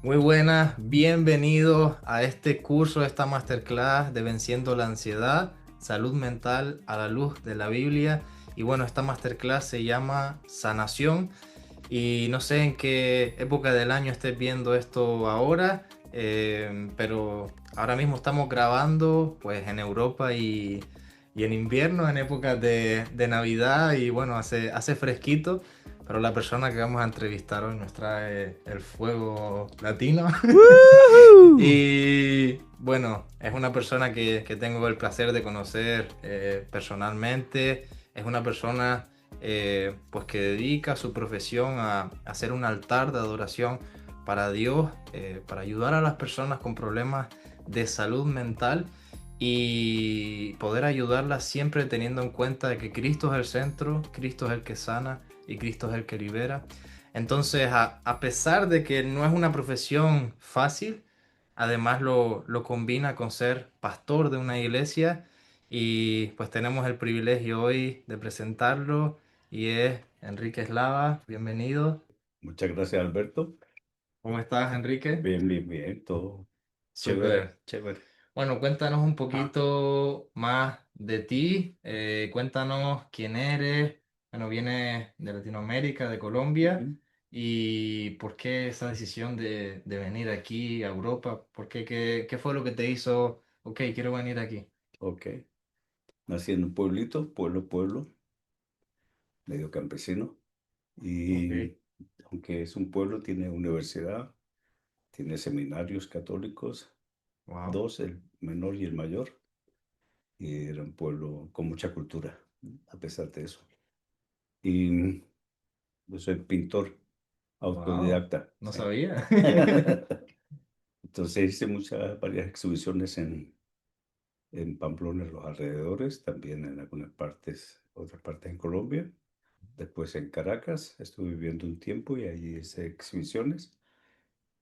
Muy buenas, bienvenidos a este curso, a esta masterclass de Venciendo la Ansiedad, Salud Mental a la Luz de la Biblia. Y bueno, esta masterclass se llama Sanación y no sé en qué época del año estés viendo esto ahora, pero ahora mismo estamos grabando pues en Europa y en invierno, en épocas de Navidad y bueno, hace fresquito. Pero la persona que vamos a entrevistar hoy nos trae el fuego latino. ¡Woohoo! Y bueno, es una persona que tengo el placer de conocer personalmente. Es una persona pues que dedica su profesión a hacer un altar de adoración para Dios, para ayudar a las personas con problemas de salud mental y poder ayudarlas siempre teniendo en cuenta de que Cristo es el centro, Cristo es el que sana y Cristo es el que libera. Entonces, a pesar de que no es una profesión fácil, además lo combina con ser pastor de una iglesia y pues tenemos el privilegio hoy de presentarlo y es Enrique Eslava. Bienvenido. Muchas gracias, Alberto. ¿Cómo estás, Enrique? Bien, bien, bien, todo chévere. Súper, chévere. Bueno, cuéntanos un poquito más de ti. Cuéntanos quién eres. Bueno, vienes de Latinoamérica, de Colombia. Ujú. ¿Y por qué esa decisión de venir aquí a Europa? ¿Por qué, qué fue lo que te hizo, ok, quiero venir aquí? Ok. Nací en un pueblito, pueblo, medio campesino. Ok, Y aunque es un pueblo, tiene universidad, tiene seminarios católicos, wow. dos, el menor y el mayor. Y era un pueblo con mucha cultura, a pesar de eso. Y yo soy pintor, Wow, autodidacta. no Sí. sabía. Entonces hice varias exhibiciones en Pamplona, en los alrededores, también en algunas partes, otras partes en Colombia. Después en Caracas, estuve viviendo un tiempo y allí hice exhibiciones.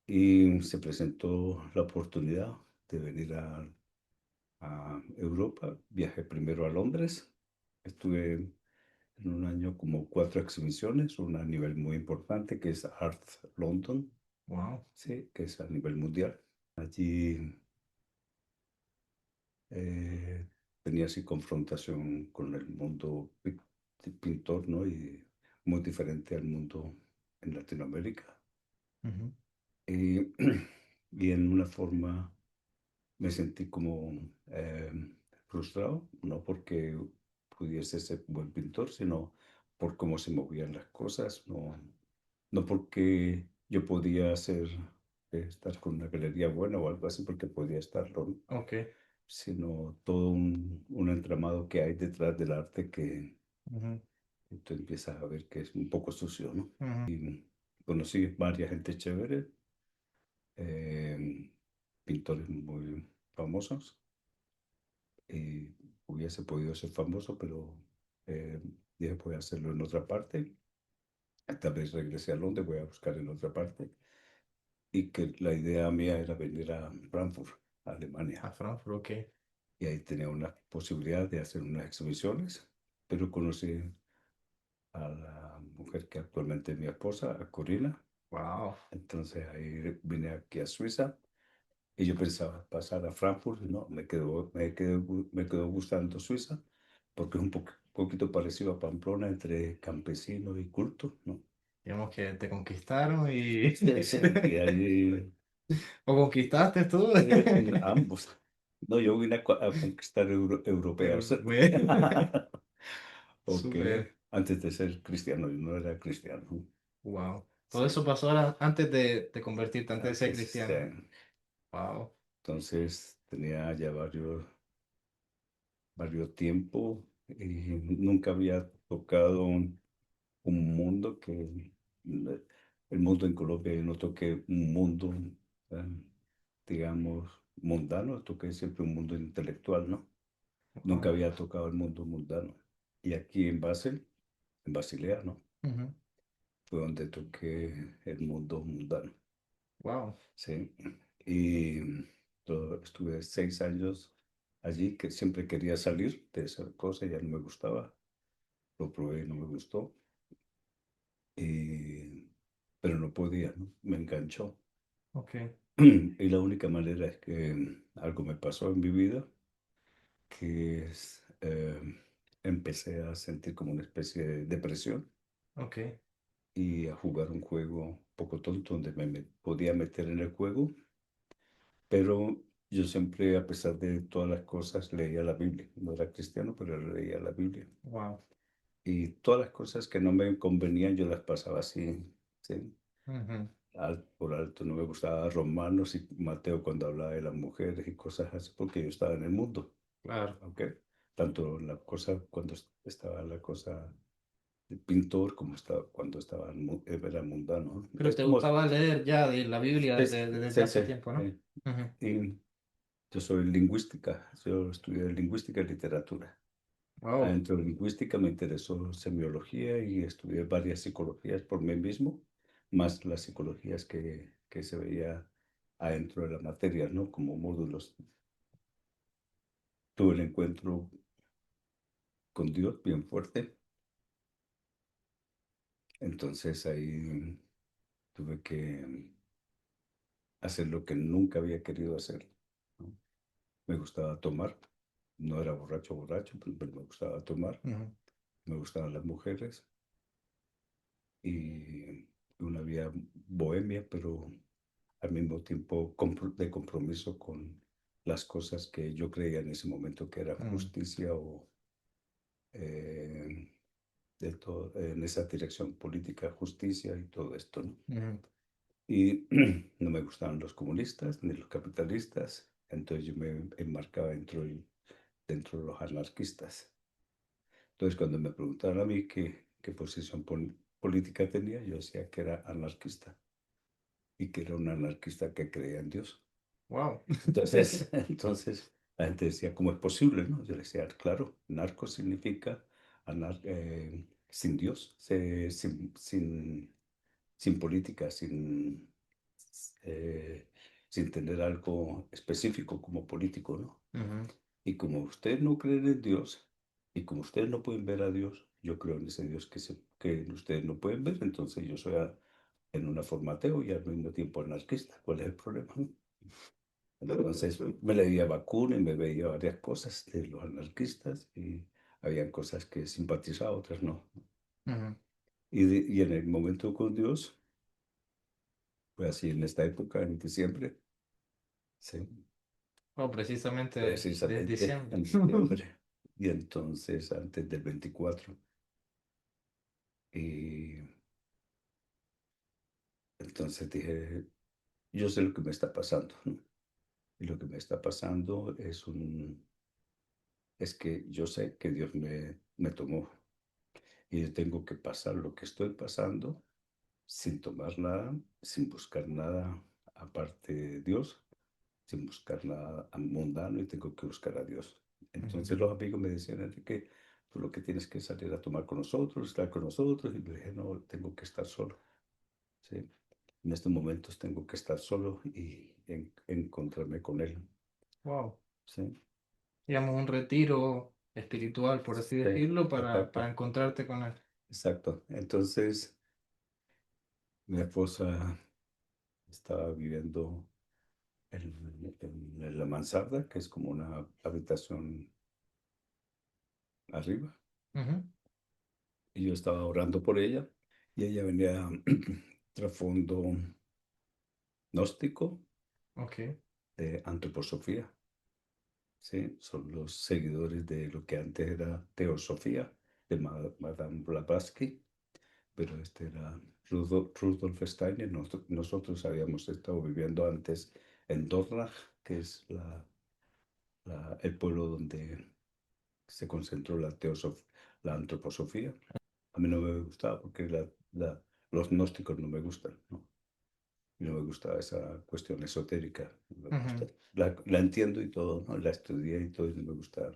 Y se presentó la oportunidad de venir a Europa. Viajé primero a Londres. Estuve en un año como cuatro exhibiciones, una a nivel muy importante que es Art London, Wow. sí, que es a nivel mundial. Allí eh, tenía así confrontación con el mundo pintor, ¿no? Y muy diferente al mundo en Latinoamérica. Ujú. Y, y en una forma me sentí como frustrado, no porque pudiese ser buen pintor, sino por cómo se movían las cosas, no porque yo podía estar con una galería buena o algo así, porque podía estarlo, ¿no? Ok. Sino todo un entramado que hay detrás del arte que Ujú, tú empiezas a ver que es un poco sucio, ¿no? ujú, Y conocí varias gente chévere, eh, pintores muy famosos, y hubiese podido ser famoso, pero eh, dije voy a hacerlo en otra parte. Tal vez regresé a Londres, voy a buscar en otra parte. Y que la idea mía era venir a Frankfurt, Alemania. a Frankfurt, ok. Y ahí tenía una posibilidad de hacer unas exhibiciones, pero conocí a la mujer que actualmente es mi esposa, a Corina. Wow. Entonces ahí vine aquí a Suiza y yo pensaba pasar a Frankfurt, y no, me quedó gustando Suiza porque es un poquito parecido a Pamplona entre campesino y culto, ¿no? Digamos que te conquistaron y... Sí, sí, y ahí ¿O conquistaste tú? ambos. No, yo vine a conquistar europeos. Bueno, Ok, súper. antes de ser cristiano, yo no era cristiano. Wow. Todo Sí, eso pasó antes de convertirte, antes de ser antes, sí. cristiano. Wow. Entonces tenía ya varios tiempos y nunca había tocado un mundo el mundo en Colombia, yo no toqué un mundo, eh, digamos, mundano, toqué siempre un mundo intelectual, ¿no? Nunca Wow. había tocado el mundo mundano. Y aquí en Basel, en Basilea, ¿no? Ujú. Fue donde toqué el mundo mundano, Wow. ¿sí? Y estuve 6 años allí, que siempre quería salir de esa cosa, ya no me gustaba. Lo probé y no me gustó. Y, pero no podía, ¿no? Me enganchó. Ok, Y la única manera es que algo me pasó en mi vida, que es, empecé a sentir como una especie de depresión ok, y a jugar un juego un poco tonto donde podía meter en el juego, pero yo siempre, a pesar de todas las cosas, leía la Biblia. No era cristiano, pero leía la Biblia. wow. Y todas las cosas que no me convenían, yo las pasaba así, ¿sí? Ujú, Por alto. No me gustaba Romanos y Mateo cuando hablaba de las mujeres y cosas así, porque yo estaba en el mundo, claro. ¿ok? Tanto la cosa, cuando estaba la cosa de pintor, como estaba, cuando estaba, era mundano, ¿no? Pero Es te como, gustaba leer ya de la Biblia desde sí, sí, hace tiempo, ¿no? Ujú. y yo soy lingüística, yo estudié lingüística y literatura. Wow, Dentro de lingüística me interesó semiología y estudié varias psicologías por mí mismo, más las psicologías que se veía adentro de la materia, ¿no? Como módulos. Tuve el encuentro con Dios bien fuerte, entonces ahí tuve que hacer lo que nunca había querido hacer, ¿no? Me gustaba tomar, no era borracho, borracho, pero me gustaba tomar, ujú, me gustaban las mujeres y una vida bohemia, pero al mismo tiempo de compromiso con las cosas que yo creía en ese momento que era ujú, justicia o eh, de todo, en esa dirección política, justicia y todo esto, ¿no? ujú. Y no me gustaban los comunistas ni los capitalistas, entonces yo me enmarcaba dentro de los anarquistas. Entonces cuando me preguntaron a mí qué posición política tenía, yo decía que era anarquista y que era un anarquista que creía en Dios. Wow. Entonces la gente decía, ¿cómo es posible? ¿No? Yo le decía, claro, narco significa sin Dios, sin política, eh, sin tener algo específico como político, ¿no? Ujú, Y como ustedes no creen en Dios, y como ustedes no pueden ver a Dios, yo creo en ese Dios que ustedes no pueden ver, entonces yo soy en una forma ateo y al mismo tiempo anarquista. ¿Cuál es el problema? Entonces me leía Bakunin y me veía varias cosas de los anarquistas y había cosas que simpatizaba, otras no. ujú. Y en el momento con Dios, fue así en esta época, en diciembre, sí, Oh, precisamente de precisamente diciembre. en diciembre, y entonces antes del 24. Y entonces dije, yo sé lo que me está pasando, ¿no? Y lo que me está pasando es que yo sé que Dios me tomó y yo tengo que pasar lo que estoy pasando sin tomar nada, sin buscar nada aparte de Dios, sin buscar nada mundano y tengo que buscar a Dios. Ujú. Entonces los amigos me decían, Enrique, tú lo que tienes que salir a tomar con nosotros, estar con nosotros. Y le dije, no, tengo que estar solo. ¿Sí? En estos momentos tengo que estar solo y encontrarme con Él. Wow. ¿Sí? Digamos, un retiro espiritual, por así Sí, decirlo, para exacto, encontrarte con él. exacto. Entonces mi esposa estaba viviendo en la mansarda, que es como una habitación arriba, Ujú, y yo estaba orando por ella, y ella venía trasfondo gnóstico ok. de antroposofía, ¿sí? Son los seguidores de lo que antes era teosofía, de Madame Blavatsky, pero este era Rudolf Steiner. Nosotros habíamos estado viviendo antes en Dornach, que es el pueblo donde se concentró la antroposofía. A mí no me gustaba porque los gnósticos no me gustan, ¿no? Y no me gusta esa cuestión esotérica, no me gusta. Ujú, La entiendo y todo, ¿no? La estudié y todo y no me gusta.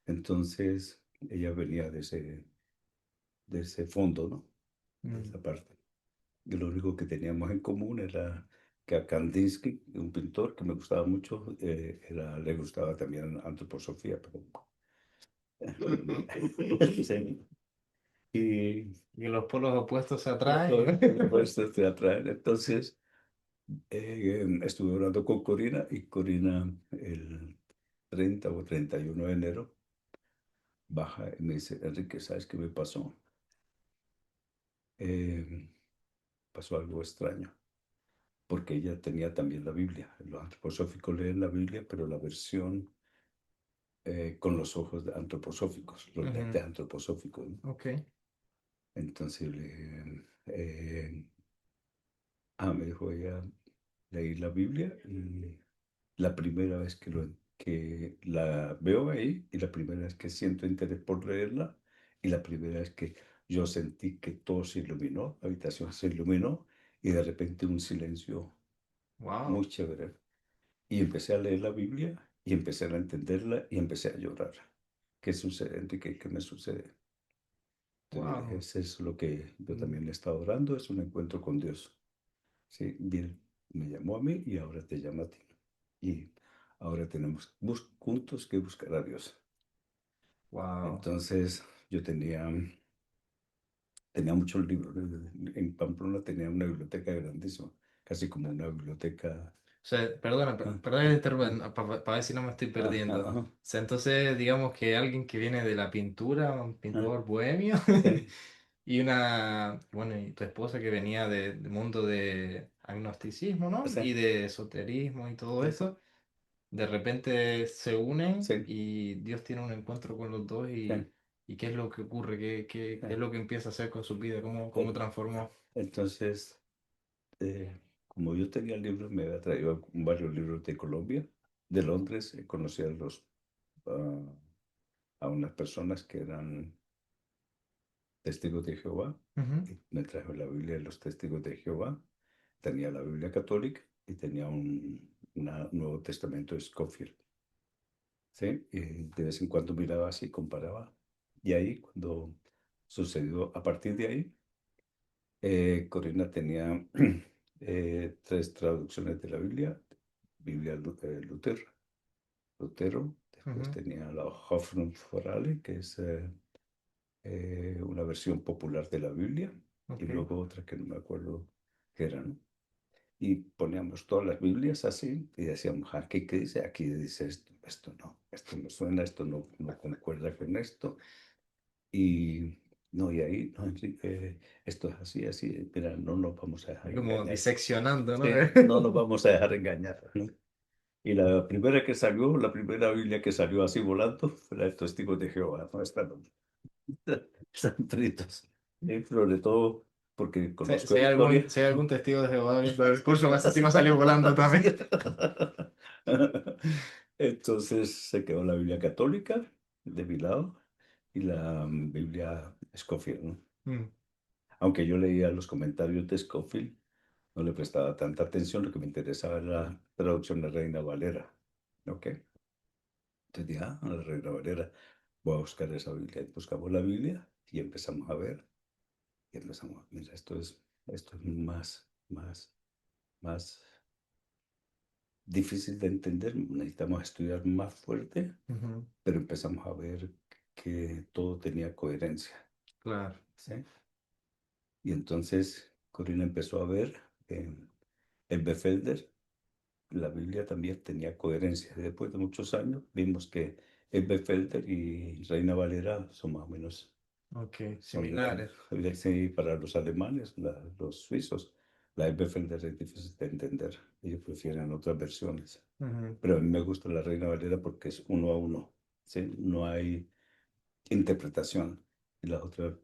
Entonces, ella venía de ese fondo, ¿no? De mm, esa parte. Y lo único que teníamos en común era que a Kandinsky, un pintor que me gustaba mucho, le gustaba también antroposofía. Pero, sí. Y Y los polos opuestos se los atraen. puestos te atraen. Entonces, Estuve hablando con Corina y Corina el 30 o 31 de enero baja y me dice, Enrique, ¿sabes qué me pasó? Eh, Pasó algo extraño, porque ella tenía también la Biblia. Los antroposóficos leen la Biblia, pero la versión con los ojos antroposóficos, los Ujú. lentes antroposóficos, ¿no? Ok. Entonces, me dijo ella, leí la Biblia y la primera vez que la veo ahí y la primera vez que siento interés por leerla y la primera vez que yo sentí que todo se iluminó, la habitación se iluminó y de repente un silencio Wow. muy chévere. Y empecé a leer la Biblia y empecé a entenderla y empecé a llorar. ¿Qué sucede, Enrique? ¿Qué me sucede? Entonces dije, Wow. eso es lo que yo también he estado orando, es un encuentro con Dios. Sí, bien, me llamó a mí y ahora te llama a ti. Y ahora tenemos juntos que buscar a Dios. Wow. Entonces yo tenía muchos libros. En Pamplona tenía una biblioteca grandísima, casi como una biblioteca. O sea, perdona, Ah, perdona que te ah, interrumpa, para ver si no me estoy perdiendo. O ah, sea, entonces, digamos que alguien que viene de la pintura, un ah, pintor bohemio, sí, y bueno, y tu esposa que venía del mundo de agnosticismo, ¿no? sí, Y de esoterismo y todo sí, eso, de repente se unen sí, y Dios tiene un encuentro con los dos sí, y ¿qué es lo que ocurre? ¿Qué es sí. lo que empieza a hacer con su vida? ¿Cómo Eh, transformó? Entonces, como yo tenía libros, me había traído varios libros de Colombia, de Londres, conocí ah, a unas personas que eran testigos de Jehová. Ujú. Y me trajo la Biblia de los testigos de Jehová. Tenía la Biblia católica y tenía un Nuevo Testamento de Scofield. ¿Sí? Y de vez en cuando miraba así, comparaba. Y ahí, cuando sucedió, a partir de ahí, Corina tenía tres traducciones de la Biblia. Biblia Lutero, después Ujú. tenía la Hoffnung für alle, que es una versión popular de la Biblia, y Ok. luego otra que no me acuerdo qué era, ¿no? Y poníamos todas las Biblias así y decíamos, aquí qué dice, aquí dice esto no suena, esto no concuerda con esto. Y no, y ahí, no, Enrique, esto es así, así, mira, no nos vamos a dejar Y como engañar. diseccionando, ¿no? Sí, no nos vamos a dejar engañar, ¿no? Y la primera que salió, la primera Biblia que salió así volando, fue la de Testigos de Jehová, ¿no? Están fritos. Y sobre todo porque conozco Si la hay historia. si hay algún testigo de Jehová viendo el curso, así va a salir volando Sí. también. Entonces se quedó la Biblia católica de mi lado y la Biblia Scofield, ¿no? Mm. Aunque yo leía los comentarios de Scofield, no le prestaba tanta atención, lo que me interesaba era la traducción de Reina Valera. ¿Ok? Entonces dije, la Reina Valera, voy a buscar esa Biblia. Y buscamos la Biblia y empezamos a ver. Y empezamos, mira, esto es más difícil de entender, necesitamos estudiar más fuerte, Ujú. pero empezamos a ver que todo tenía coherencia, Claro. ¿sí? Y entonces Corina empezó a ver en Befelder, la Biblia también tenía coherencia. Y después de muchos años vimos que el Befelder y Reina Valera son más o menos. Ok, Son similares. sí, para los alemanes, los suizos, la Elberfelder es difícil de entender. Ellos prefieren otras versiones. Ujú. Pero a mí me gusta la Reina Valera porque es uno a uno. ¿Sí? No hay interpretación. Y las otras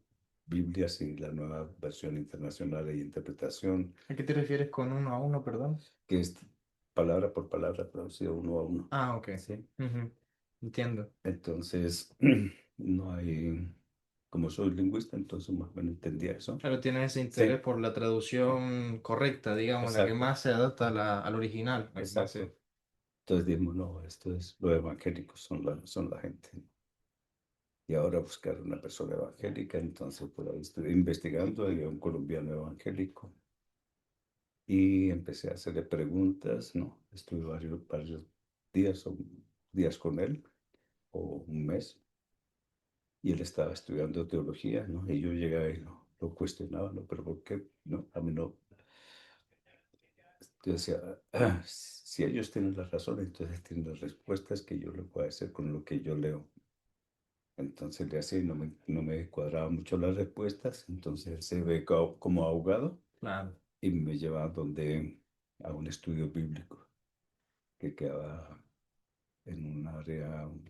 Biblias y la nueva versión internacional hay interpretación, ¿A qué te refieres con uno a uno, perdón? que es palabra por palabra traducido uno a uno. Ah, ok. ¿Sí? Ujú. Entiendo. Entonces, no hay, como soy lingüista, entonces más o menos entendía eso. Claro, tienes ese Sí, interés por la traducción correcta, digamos, la que exacto. más se adapta a al original, la que más se... Exacto. Entonces dijimos, no, esto es, los evangélicos son la gente. Y ahora buscar una persona evangélica, entonces por ahí estuve investigando, había un colombiano evangélico y empecé a hacerle preguntas, ¿no? Estuve varios días con él, o un mes, y él estaba estudiando teología, ¿no? Y yo llegaba y lo cuestionaba, ¿no? Pero ¿por qué? No, a mí no. Yo decía, "Ah, si ellos tienen la razón, entonces tienen las respuestas que yo le puedo hacer con lo que yo leo". Entonces le hacía y no me cuadraban mucho las respuestas, entonces él se ve como ahogado Claro. y me llevaba a un estudio bíblico que quedaba en un área un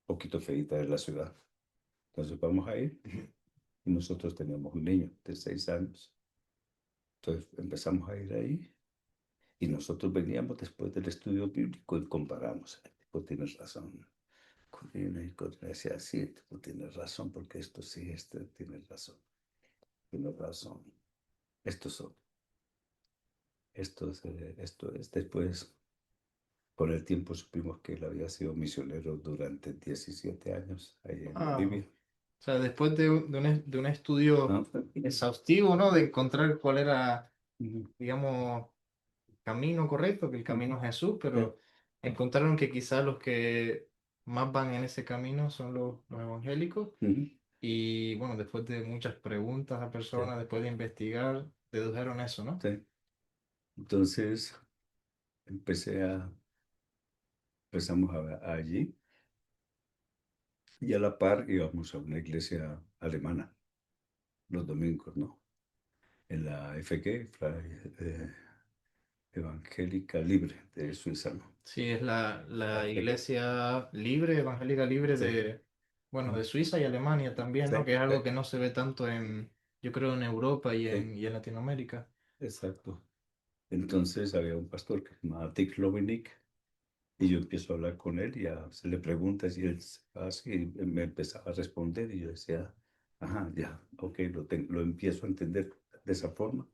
poquito feita de la ciudad. Entonces vamos a ir y nosotros teníamos un niño de 6 años. Entonces empezamos a ir ahí y nosotros veníamos después del estudio bíblico y comparamos. El tipo tiene razón. Y Corina decía, sí, el tipo tiene razón porque esto sí, este tiene razón. Tiene razón. Estos son. Esto es. Después, con el tiempo supimos que él había sido misionero durante 17 años ahí en Wow. Bolivia. O sea, después de un estudio ¿No? exhaustivo, ¿no? De encontrar cuál era, Ujú, digamos, camino correcto, que el camino ujú, es Jesús, sí, pero encontraron que quizás los que más van en ese camino son los evangélicos. ujú, Y bueno, después de muchas preguntas a sí, personas, después de investigar, dedujeron eso, ¿no? sí. Entonces empecé a, empezamos allí y a la par íbamos a una iglesia alemana los domingos, ¿no? En la FG, Evangélica Libre de Suiza, ¿no? Sí, es la FG. iglesia libre, evangélica libre Sí, de, bueno, de mm, Suiza y Alemania también, sí, ¿no? Que es algo que no se ve tanto en, yo creo, en Europa sí, y en Latinoamérica. exacto. Entonces había un pastor que se llamaba Dick Lovinick y yo empiezo a hablar con él y se le pregunta y él así me empezaba a responder y yo decía, ajá, ya, ok, lo empiezo a entender de esa forma.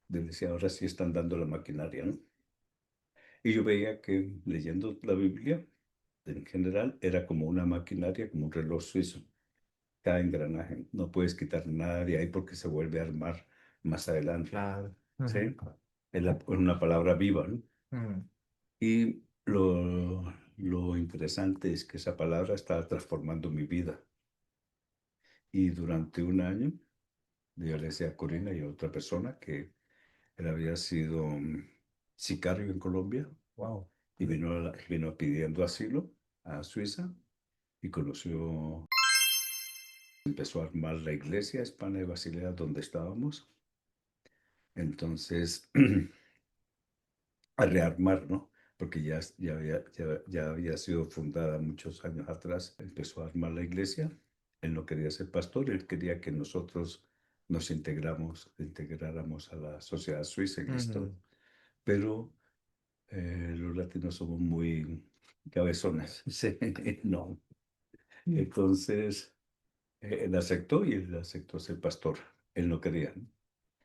Le decía, ahora sí están dando la maquinaria, ¿no? Y yo veía que leyendo la Biblia, en general, era como una maquinaria, como un reloj suizo. Cada engranaje, no puedes quitar nada de ahí porque se vuelve a armar más adelante. Claro. ¿Sí? Ujú. Es una palabra viva, ¿no? Ujú. Y lo interesante es que esa palabra estaba transformando mi vida. Y durante un año, yo le decía a Corina y a otra persona que él había sido sicario en Colombia Wow. y vino pidiendo asilo a Suiza y conoció, empezó a armar la iglesia hispana de Basilea donde estábamos. Entonces, a rearmar, ¿no? Porque ya había sido fundada muchos años atrás, empezó a armar la iglesia. Él no quería ser pastor, él quería que nosotros nos integráramos a la sociedad suiza en esto, Ujú. pero los latinos somos muy cabezones, sí, no. Entonces, él aceptó y él aceptó ser pastor. Él no quería, ¿no?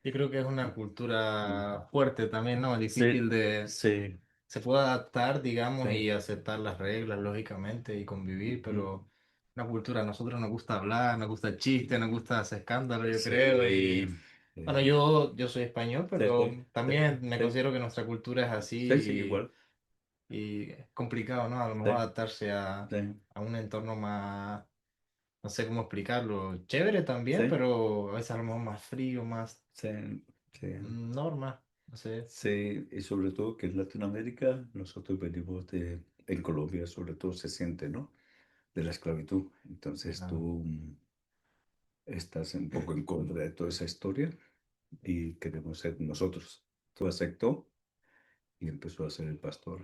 Yo creo que es una Mm. cultura fuerte también, ¿no? Sí, Difícil de, sí, se puede adaptar, digamos, sí. y aceptar las reglas, lógicamente, y convivir, Ujú. pero una cultura, a nosotros nos gusta hablar, nos gusta el chiste, nos gusta hacer escándalo, yo creo, Sí, y bueno, sí, yo soy español, sí, pero sí, también me sí, considero que nuestra cultura es sí, sí, así igual. y es complicado, ¿no? A lo Sí, mejor adaptarse sí, a un entorno más, no sé cómo explicarlo, chévere también, sí, pero a veces a lo mejor más frío, más sí, sí, norma, no sé. sí, y sobre todo que en Latinoamérica nosotros venimos en Colombia sobre todo se siente, ¿no? De la esclavitud. Entonces Claro. tú estás un poco en contra de toda esa historia y queremos ser nosotros. Tú aceptó y empezó a ser el pastor.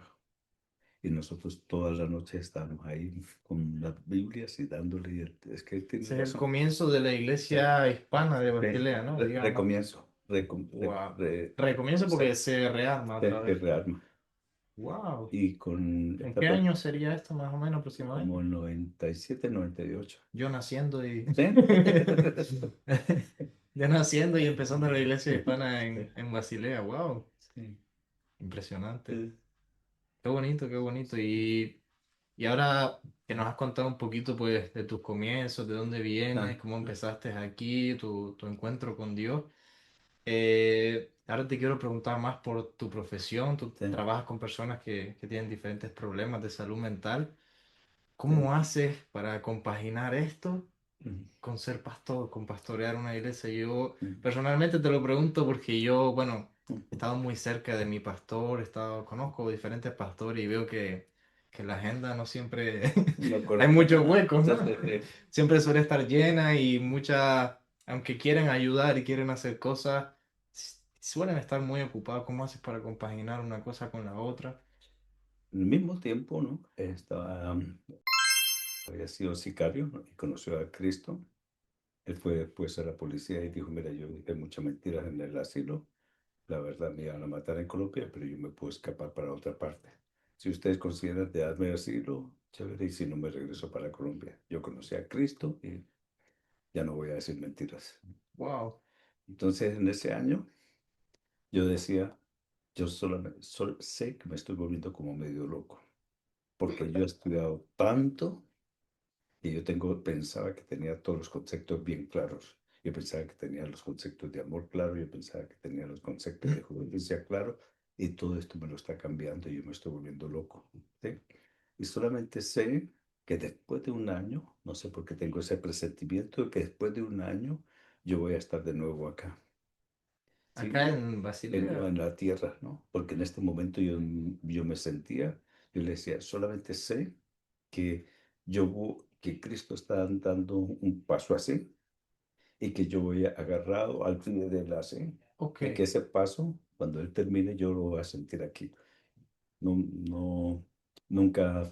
Y nosotros toda la noche estábamos ahí con las Biblias y dándole, y es que él tiene Ese es el razón. comienzo de la Sí, iglesia hispana de sí. Basilea, ¿no? Digamos. Recomienzo. Wow. Recomienzo Sí, porque se rearma sí, otra vez. es real. Wow. Y con ¿En esta qué año sería esto más o menos como aproximadamente? en 97, 98. Yo naciendo y ¿Sí? yo naciendo y empezando la iglesia hispana Sí, en Basilea. Wow. sí, Impresionante. sí, Qué bonito, qué bonito. Y ahora que nos has contado un poquito pues de tus comienzos, de dónde vienes, ah, cómo empezaste aquí, tu encuentro con Dios. Ahora te quiero preguntar más por tu profesión. Tú sí, trabajas con personas que tienen diferentes problemas de salud mental. sí, ¿Cómo haces para compaginar esto mm, con ser pastor, con pastorear una iglesia? Yo mm, personalmente te lo pregunto porque yo, bueno, he estado muy cerca de mi pastor, conozco diferentes pastores y veo que la agenda no siempre No hay corresponde, muchos ¿no? huecos, ¿no? Entonces, Siempre suele estar llena y aunque quieren ayudar y quieren hacer cosas, suelen estar muy ocupados. ¿Cómo haces para compaginar una cosa con la otra? al mismo tiempo, ¿no? Había sido sicario, ¿no? Y conoció a Cristo. Él fue después a la policía y dijo, mira, yo dije muchas mentiras en el asilo. La verdad me iban a matar en Colombia, pero yo me puedo escapar para otra parte. Si ustedes consideran de darme asilo, chévere, y si no me regreso para Colombia. Yo conocí a Cristo y ya no voy a decir mentiras. Wow. Entonces, en ese año, yo decía, yo solamente sé que me estoy volviendo como medio loco, porque yo he estudiado tanto y pensaba que tenía todos los conceptos bien claros. Yo pensaba que tenía los conceptos de amor claro, yo pensaba que tenía los conceptos de justicia claro, y todo esto me lo está cambiando y yo me estoy volviendo loco. ¿Sí? Y solamente sé que después de un año, no sé por qué tengo ese presentimiento de que después de un año yo voy a estar de nuevo acá. ¿Sí? Acá en Basilea. En la tierra, ¿no? Porque en este momento yo me sentía, yo le decía, solamente sé que que Cristo está dando un paso así y que yo voy agarrado al pie de la así Ok, y que ese paso, cuando Él termine, yo lo voy a sentir aquí. No, no, nunca,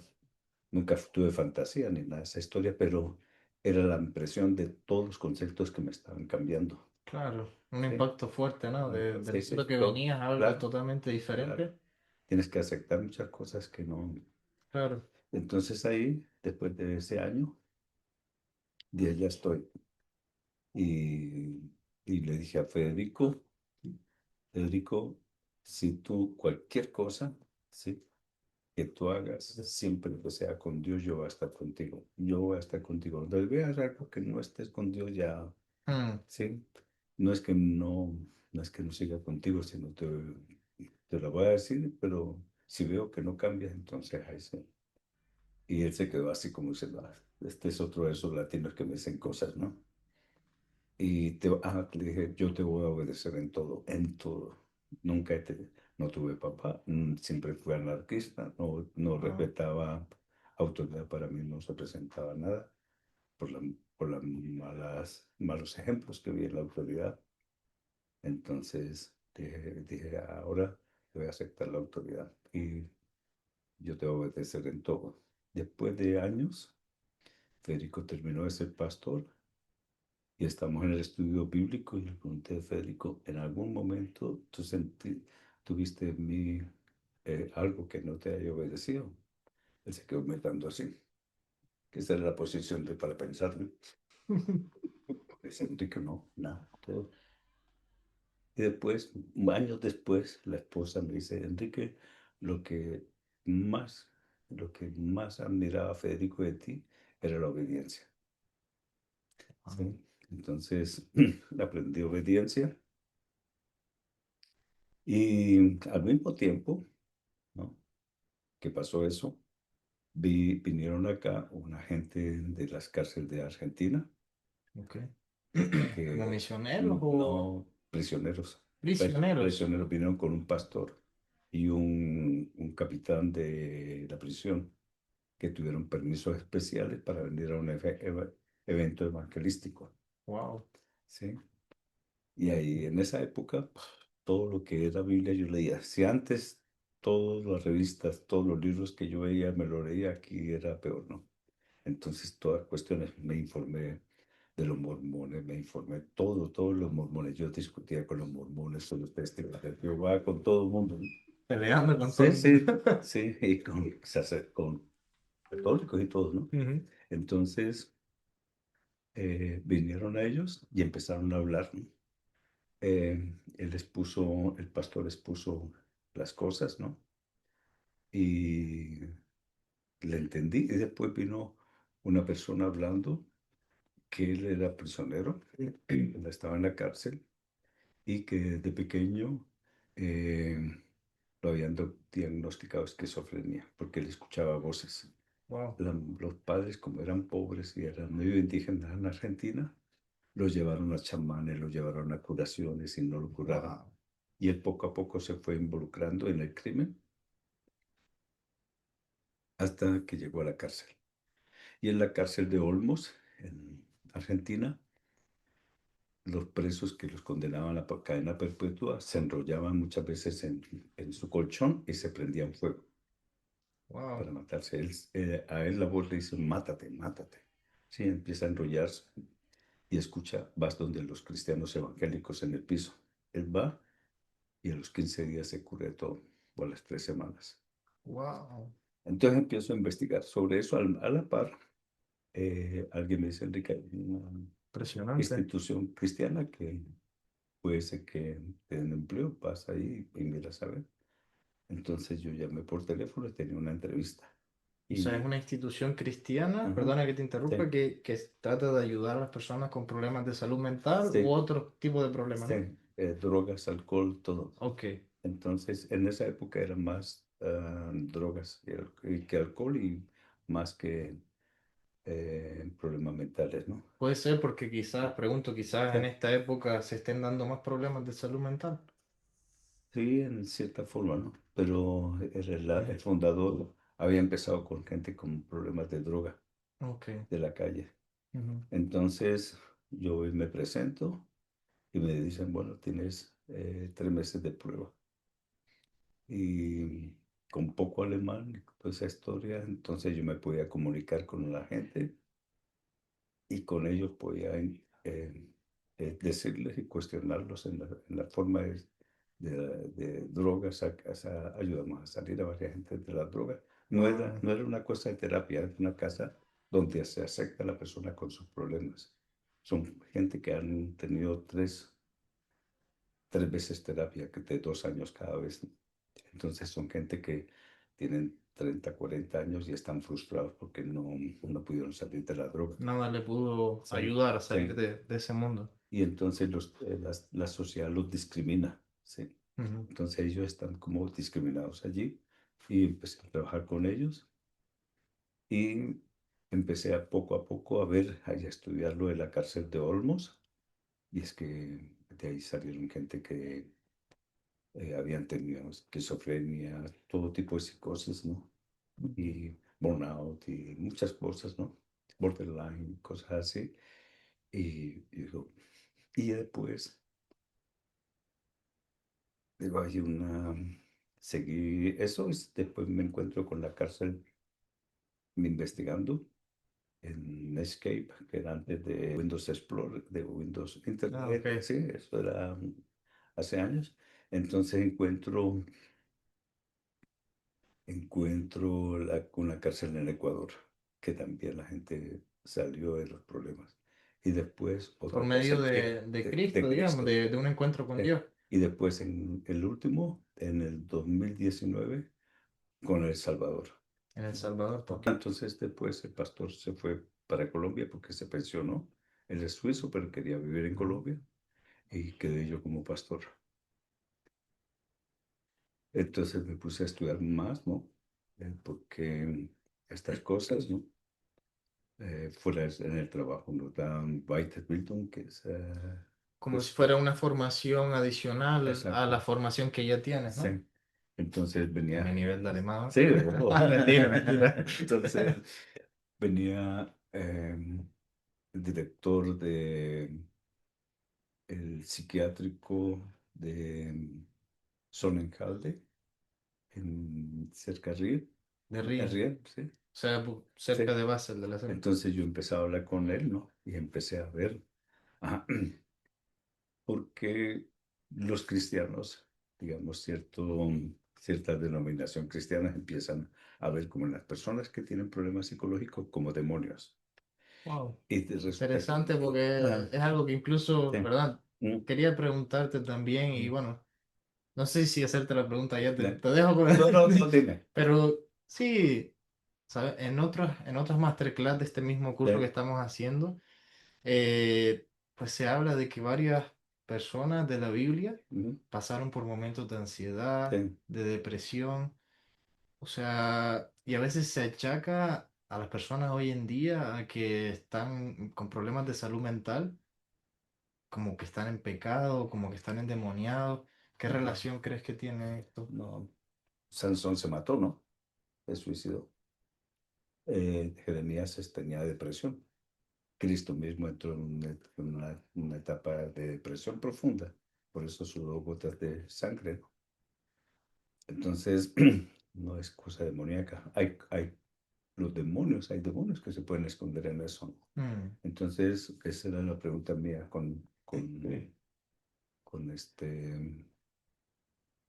nunca tuve fantasía ni nada de esa historia, pero era la impresión de todos los conceptos que me estaban cambiando. claro. Un Sí, impacto fuerte, ¿no? Del sí, punto sí, que todo, venías a algo claro, totalmente claro. diferente. Tienes que aceptar muchas cosas que no. Claro. Entonces ahí, después de ese año, de allá estoy. Y, y le dije a Federico, Federico, si tú cualquier cosa, ¿sí? Que tú hagas, siempre que sea con Dios, yo voy a estar contigo. Yo voy a estar contigo. Donde veas algo que no estés con Dios ya, Mm, ¿sí? No es que no es que no siga contigo, sino te lo voy a decir, pero si veo que no cambias, entonces ahí sí. Y él se quedó así como diciendo, "Ah, este es otro de esos latinos que me dicen cosas, ¿no? Le dije, yo te voy a obedecer en todo, en todo. Nunca no tuve papá, siempre fui anarquista, no wow. respetaba autoridad, para mí no se presentaba nada por por las malos ejemplos que vi en la autoridad. Entonces dije, ahora voy a aceptar la autoridad y yo te voy a obedecer en todo. Después de años, Federico terminó de ser pastor y estamos en el estudio bíblico y le pregunté a Federico, ¿en algún momento tuviste en mí algo que no te haya obedecido? Él se quedó mirando así, que esa era la posición de para pensar, ¿no? Dice Enrique, no, nada. Y después, años después, la esposa me dice, Enrique, lo que más, lo que más admiraba a Federico de ti era la obediencia. ¿Sí? Entonces, aprendí obediencia y al mismo tiempo, ¿no? Que pasó eso, vinieron acá una gente de las cárceles de Argentina, Ok. ¿Como que misioneros o no prisioneros, prisioneros? prisioneros vinieron con un pastor y un capitán de la prisión que tuvieron permisos especiales para venir a un evento evangelístico, Wow. ¿sí? Y ahí en esa época, todo lo que era Biblia yo leía. Si antes todas las revistas, todos los libros que yo veía me lo leía, aquí era peor, ¿no? Entonces, todas cuestiones, me informé de los mormones, me informé todos los mormones. Yo discutía con los mormones sobre los testigos de Jehová, con todo el mundo. Peleando con todo Sí, el mundo. sí, sí, y con católicos y todos, ¿no? Ujú. Entonces, vinieron a ellos y empezaron a hablar, ¿no? El pastor expuso las cosas, ¿no? Y le entendí. Y después vino una persona hablando que él era prisionero, él estaba en la cárcel y que desde pequeño eh, lo habían diagnosticado esquizofrenia porque él escuchaba voces. Wow. Los padres, como eran pobres y eran medio indígenas en Argentina, los llevaron a chamanes, los llevaron a curaciones y no lo curaron. Wow. y él poco a poco se fue involucrando en el crimen hasta que llegó a la cárcel. Y en la cárcel de Olmos, en Argentina, los presos que los condenaban a cadena perpetua se enrollaban muchas veces en su colchón y se prendían fuego Wow, para matarse. A él la voz le dice, mátate, mátate. Sí, empieza a enrollarse y escucha, vas donde los cristianos evangélicos en el piso. Él va y a los 15 días se cura de todo, o a las 3 semanas. wow, Entonces empiezo a investigar sobre eso a la par. Alguien me dice, Enrique, hay una impresionante. institución cristiana que puede ser que te den empleo, pasa ahí y miras a ver. Entonces yo llamé por teléfono y tenía una entrevista. O sea, es Y, una institución cristiana, ajá, perdona que te interrumpa, sí, que trata de ayudar a las personas con problemas de salud mental u sí, otro tipo de problemas, sí, ¿no? drogas, alcohol, todo. Ok. Entonces, en esa época era más drogas que alcohol y más que problemas mentales, ¿no? Puede ser porque quizás, pregunto, quizás Sí, en esta época se estén dando más problemas de salud mental. sí, en cierta forma, ¿no? Pero el fundador había empezado con gente con problemas de droga Ok. de la calle. Ujú. Entonces, yo voy y me presento y me dicen, bueno, tienes 3 meses de prueba. Y con poco alemán, toda esa historia, entonces yo me podía comunicar con la gente y con ellos podía decirles y cuestionarlos en la forma de drogas, ayudamos a salir a varias gente de las drogas. No era, Wow. no era una cosa de terapia, era una casa donde se acepta a la persona con sus problemas. Son gente que han tenido tres veces terapia, que de 2 años cada vez. Entonces son gente que tienen 30 40 años y están frustrados porque no pudieron salir de la droga. Nada le pudo Sí, ayudar a salir sí. de ese mundo. Y entonces la sociedad los discrimina. Sí. Ujú. Entonces ellos están como discriminados allí y empecé a trabajar con ellos y empecé a poco a ver, a estudiar lo de la cárcel de Olmos y es que de ahí salieron gente que habían tenido esquizofrenia, todo tipo de psicosis, ¿no? Ujú. Y burnout y muchas cosas, ¿no? Borderline, cosas así. Y digo, y después, digo, seguí eso, después me encuentro con la cárcel investigando en Netscape, que era antes de Windows Explorer, de Windows Ah, ok. Internet, sí, eso era hace años. Entonces encuentro una cárcel en Ecuador, que también la gente salió de los problemas. Y después Por otra medio cárcel de de Cristo, digamos, Cristo. de un encuentro con Sí. Dios Y después en el último, en el 2019 con El Salvador. en El Salvador Porque también. entonces después el pastor se fue para Colombia porque se pensionó. Él es suizo, pero quería vivir en Ujú. Colombia y quedé yo como pastor. Entonces me puse a estudiar más, ¿no? Porque estas cosas, ¿no? Fuera en el trabajo nos dan Weiterbildung, que es, Como si pues, fuera una formación adicional a la exacto, formación que ya tienes, sí. ¿no? Entonces Es mi venía, nivel de alemán. sí, Mentira, mentira. entonces venía el director el psiquiátrico de Sonnenhalde, cerca de De Río. Ried, sí, O sea, sí. cerca de Basel, de la zona. Entonces yo empecé a hablar con él, ¿no? Y empecé a ver, ajá, por qué los cristianos, digamos, cierta denominación cristiana, empiezan a ver como en las personas que tienen problemas psicológicos como demonios. Wow. Resulta que, Interesante porque ah, es algo que incluso, sí, ¿verdad? mm, Quería preguntarte también y mm, bueno, no sé si hacerte la pregunta ya, ya. te dejo con... No, no, no, dime. Pero sí, ¿sabes? En otras masterclass de este mismo curso que Sí, estamos haciendo, pues se habla de que varias personas de la Biblia mm, pasaron por momentos de ansiedad, sí, de depresión, o sea, y a veces se achaca a las personas hoy en día a que están con problemas de salud mental, como que están en pecado, como que están endemoniados, ¿Qué relación crees que tiene esto? No, Sansón se mató, ¿no? Se suicidó. Jeremías tenía depresión. Cristo mismo entró en una etapa de depresión profunda. Por eso sudó gotas de sangre. Entonces, no es cosa demoníaca. Hay demonios que se pueden esconder en eso. Mm, Entonces, esa era la pregunta mía con este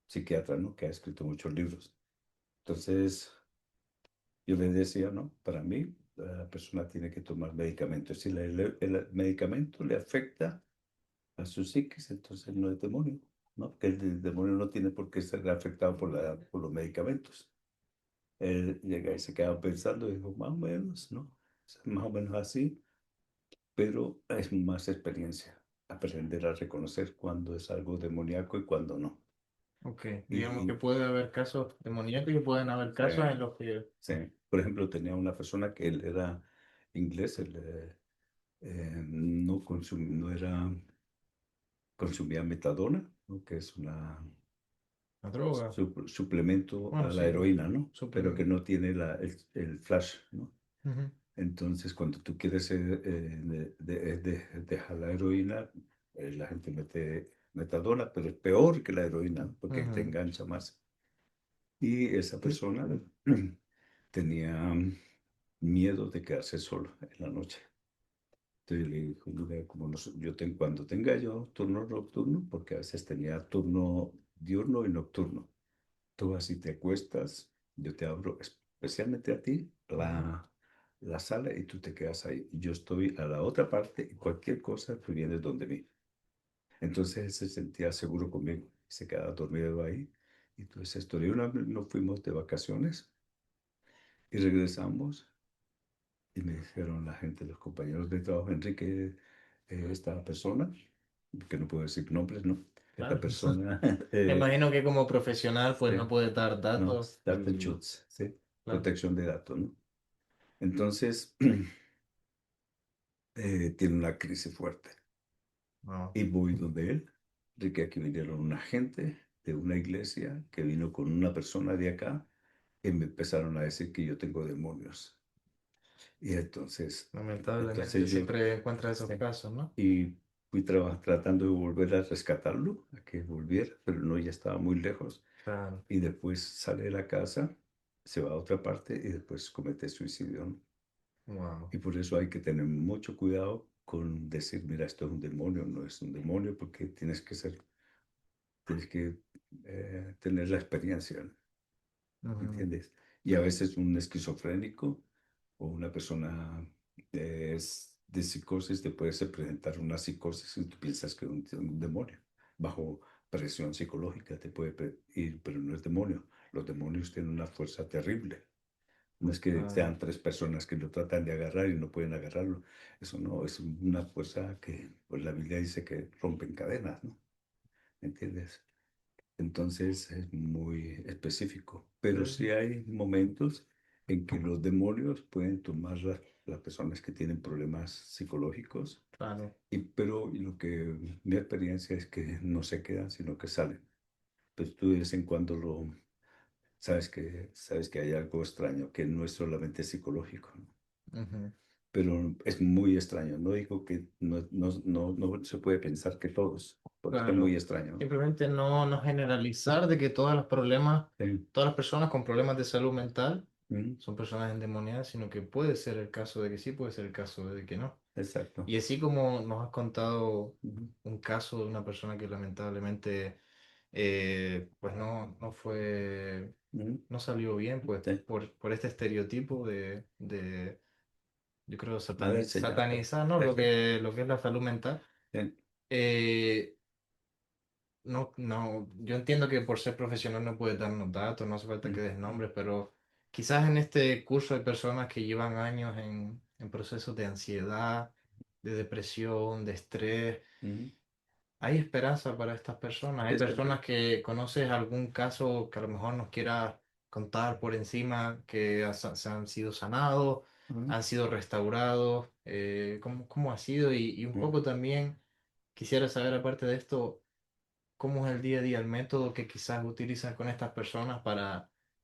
psiquiatra, ¿no? Que ha escrito muchos libros. Entonces, yo le decía, ¿no? Para mí, la persona tiene que tomar medicamentos. Si el medicamento le afecta a su psiquis, entonces no es demonio, ¿no? Porque el demonio no tiene por qué ser afectado por los medicamentos. Él llega y se queda pensando y dijo, más o menos, ¿no? Es más o menos así, pero es más experiencia. Aprender a reconocer cuándo es algo demoníaco y cuándo no. ok, Y, digamos que y, puede haber casos demoníacos y pueden haber casos en eh, los que... sí. Por ejemplo, tenía una persona que él era inglés, él no era, consumía metadona, ¿no? Que es una La droga. suplemento Bueno, a la sí, heroína, ¿no? Pero que suplemento. no tiene el flash, ¿no? Ujú, Entonces, cuando tú quieres dejar la heroína, la gente mete metadona, pero es peor que la heroína, ¿no? Porque te ujú. engancha más. Y esa persona tenía miedo de quedarse solo en la noche. Entonces le dijo, mira, como cuando tenga yo turno nocturno, porque a veces tenía turno diurno y nocturno, tú así te acuestas, yo te abro especialmente a ti Ujú. la sala y tú te quedas ahí. Y yo estoy a la otra parte y cualquier cosa tú vienes donde mí. Entonces él se sentía seguro conmigo, se quedaba dormido ahí. Y entonces esto, y una vez nos fuimos de vacaciones y regresamos y me dijeron la gente, los compañeros de trabajo, Enrique, esta persona, que no puedo decir nombres, ¿no? Esta Claro. persona, Me imagino que como profesional pues no sí, puede dar no, datos. Datenschutz, sí, Claro. protección de datos, ¿no? Entonces, tiene una crisis fuerte. No, Y voy donde él, de que aquí vinieron una gente de una iglesia que vino con una persona de acá y me empezaron a decir que yo tengo demonios. Y lamentablemente entonces yo, siempre encuentras esos sí, casos, ¿no? y fui tratando de volver a rescatarlo, a que volviera, pero no, ya estaba muy lejos. Claro. Y después sale de la casa, se va a otra parte y después comete suicidio, ¿no? Wow. Y por eso hay que tener mucho cuidado con decir, mira, esto es un demonio, no es un demonio, porque tienes que tener la experiencia, ¿no? Ujú. ¿Entiendes? Y a veces un esquizofrénico o una persona de psicosis te puede presentar una psicosis y tú piensas que es un demonio. Bajo presión psicológica te puede ir, pero no es demonio. Los demonios tienen una fuerza terrible. No es que Claro. sean tres personas que lo tratan de agarrar y no pueden agarrarlo. Eso no, es una fuerza que, pues la Biblia dice que rompen cadenas, ¿no? ¿Entiendes? Entonces es muy específico. Sí, Pero sí hay momentos en que los demonios pueden tomar las personas que tienen problemas psicológicos, claro. pero lo que mi experiencia es que no se quedan, sino que salen. Pues tú de vez en cuando sabes que hay algo extraño, que no es solamente psicológico, ¿no? Ujú. Pero es muy extraño. No digo que no se puede pensar que todos, porque es muy Claro. extraño, ¿no? Simplemente no generalizar de que todos los problemas, Sí. todas las personas con problemas de salud mental Mm, son personas endemoniadas, sino que puede ser el caso de que sí, puede ser el caso de que no. exacto. Y así como nos has contado Ujú, un caso de una persona que lamentablemente pues ujú, no salió bien, pues sí. por este estereotipo yo creo, Mal enseñado. satanizar, ¿no? Lo que es la salud mental. Sí. Eh, no, yo entiendo que por ser profesional no puedes darnos datos, no hace falta que Mm, des nombres, pero quizás en este curso hay personas que llevan años en procesos de ansiedad, de depresión, de estrés. mm. ¿Hay esperanza para estas personas? ¿Hay Exacto. personas que conoces algún caso que a lo mejor nos quiera contar por encima que se han sido sanados, Ujú, han sido restaurados? ¿Cómo ha sido? Y un ujú, poco también quisiera saber, aparte de esto, cómo es el día a día, el método que quizás utilizan con estas personas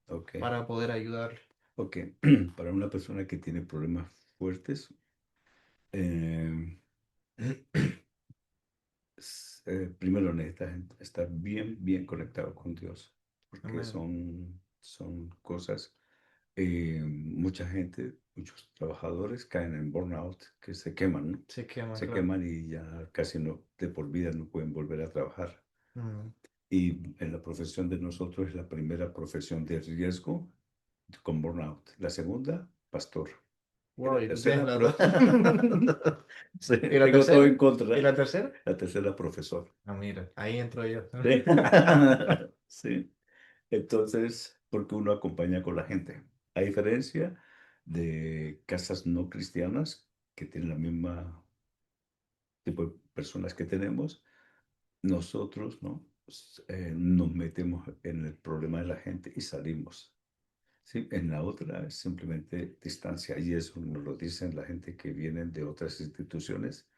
Ok, para poder ayudar. ok. Para una persona que tiene problemas fuertes, eh, primero necesitas estar bien, bien conectado con Dios, porque Amén. son cosas, mucha gente, muchos trabajadores caen en burnout, que se queman, ¿no? Se quema, Se claro. queman y ya casi no, de por vida no pueden volver a trabajar. Mm. Y en la profesión de nosotros es la primera profesión de riesgo con burnout. La segunda, pastor. Y Wow, la y tú tienes tercera, las dos. sí, ¿Y la tengo todo tercera? en ¿Y contra. la tercera? La tercera, profesor. Ah, mira, ahí entro yo. Sí. Sí. Entonces, porque uno acompaña con la gente. A diferencia de casas no cristianas que tienen la misma tipo de personas que tenemos, nosotros, ¿no? Nos metemos en el problema de la gente y salimos. Sí, en la otra es simplemente distancia y eso nos lo dicen la gente que vienen de otras instituciones,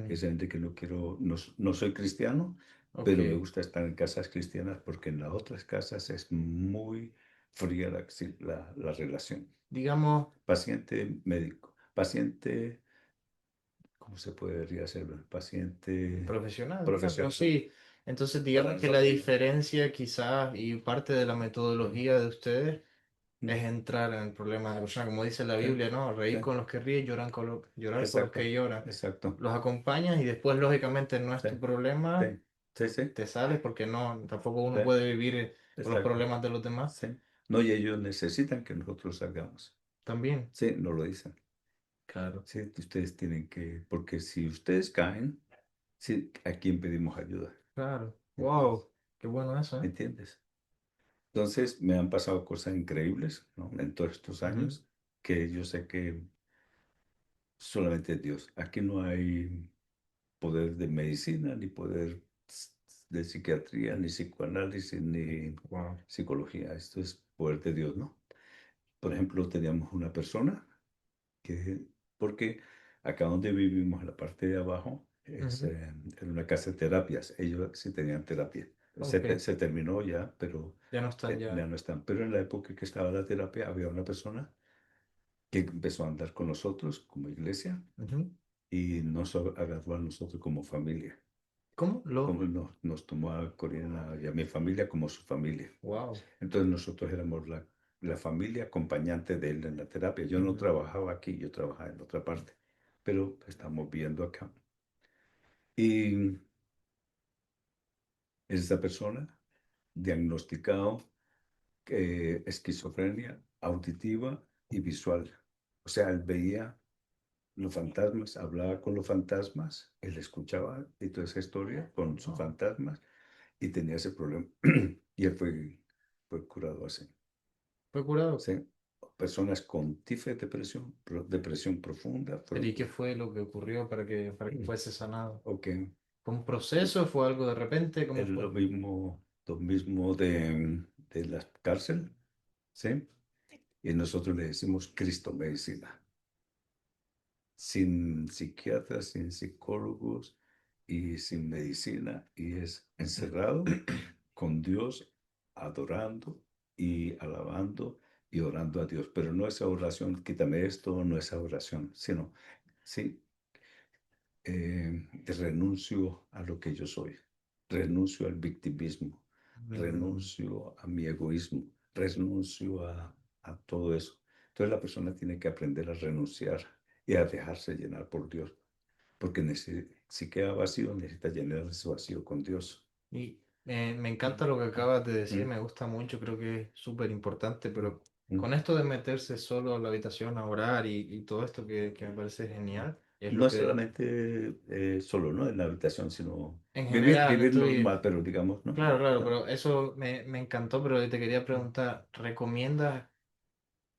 que Mm, es gente que no quiero, no, no soy cristiano, ok, pero me gusta estar en casas cristianas porque en las otras casas es muy fría la relación. digamos, Paciente médico, paciente, ¿cómo se podría hacer? Paciente profesional, claro, profesional. sí. Entonces, Para digamos que la nosotros, ¿no? diferencia quizás y parte de la Mm, metodología de ustedes mm, es entrar en el problema de la persona, como dice la sí, Biblia, ¿no? sí, Reír con los que ríen, llorar con los exacto, que lloran. exacto. Los acompañas y después, lógicamente, no es Sí, tu problema, sí, sí, sí, te sales porque no, tampoco sí. uno puede vivir con los Exacto, problemas de los demás. sí. No, y ellos necesitan que nosotros salgamos. También. Sí, nos lo dicen. Claro, Sí, que ustedes tienen que, porque si ustedes caen, sí, ¿a quién pedimos ayuda? claro. ¿Entiendes? Wow, qué bueno eso, ¿eh? ¿Entiendes? Entonces, me han pasado cosas increíbles, ¿no? En todos estos Ujú. años, que yo sé que solamente Dios. Aquí no hay poder de medicina, ni poder de psiquiatría, ni psicoanálisis, ni Wow. psicología. Esto es poder de Dios, ¿no? Por ejemplo, teníamos una persona que, porque acá donde vivimos, en la parte de abajo, Ujú. era una casa de terapias. Ellos sí tenían terapia. Ok, Se terminó ya, pero ya no están ya ya. no están. Pero en la época que estaba la terapia, había una persona que empezó a andar con nosotros como iglesia Ujú. y nos agarró a nosotros como familia. ¿Cómo? Como nos tomó a Corina y a mi familia como su familia. Wow. Entonces nosotros éramos la familia acompañante de él en la terapia. Yo no trabajaba aquí, yo trabajaba en otra parte, pero estamos viendo acá. Y esta persona diagnosticado esquizofrenia auditiva y visual. O sea, él veía los fantasmas, hablaba con los fantasmas, él escuchaba y toda esa historia con sus Wow. fantasmas y tenía ese problema. Y él fue curado así. Fue curado. ¿Sí? Personas con tifes, depresión, depresión profunda, Pero fueron ¿y qué curadas. fue lo que ocurrió para que fuese sanado? Ok, ¿Fue un proceso? ¿Fue algo de repente? ¿Cómo es fue? lo mismo de la cárcel, ¿sí? Y nosotros le decimos Cristo Medicina, sin psiquiatras, sin psicólogos y sin medicina, y es encerrado con Dios, adorando y alabando y orando a Dios. Pero no esa oración, quítame esto, no esa oración, sino, sí, renuncio a lo que yo soy, renuncio al victimismo, Mm. renuncio a mi egoísmo, renuncio a todo eso. Entonces la persona tiene que aprender a renunciar y a dejarse llenar por Dios, porque si queda vacío, necesita llenar ese vacío con Dios. Y me encanta lo que Mm, acabas de decir, mm, me gusta mucho, creo que es súper importante, mm, pero mm, con esto de meterse solo a la habitación a orar y todo esto que me parece mm. genial, es No lo es que solamente solo, ¿no? En la habitación, sino en vivir, general vivir estoy. normal, pero digamos, ¿no? Claro, claro, No, pero eso me encantó, pero te quería mm. preguntar, ¿recomiendas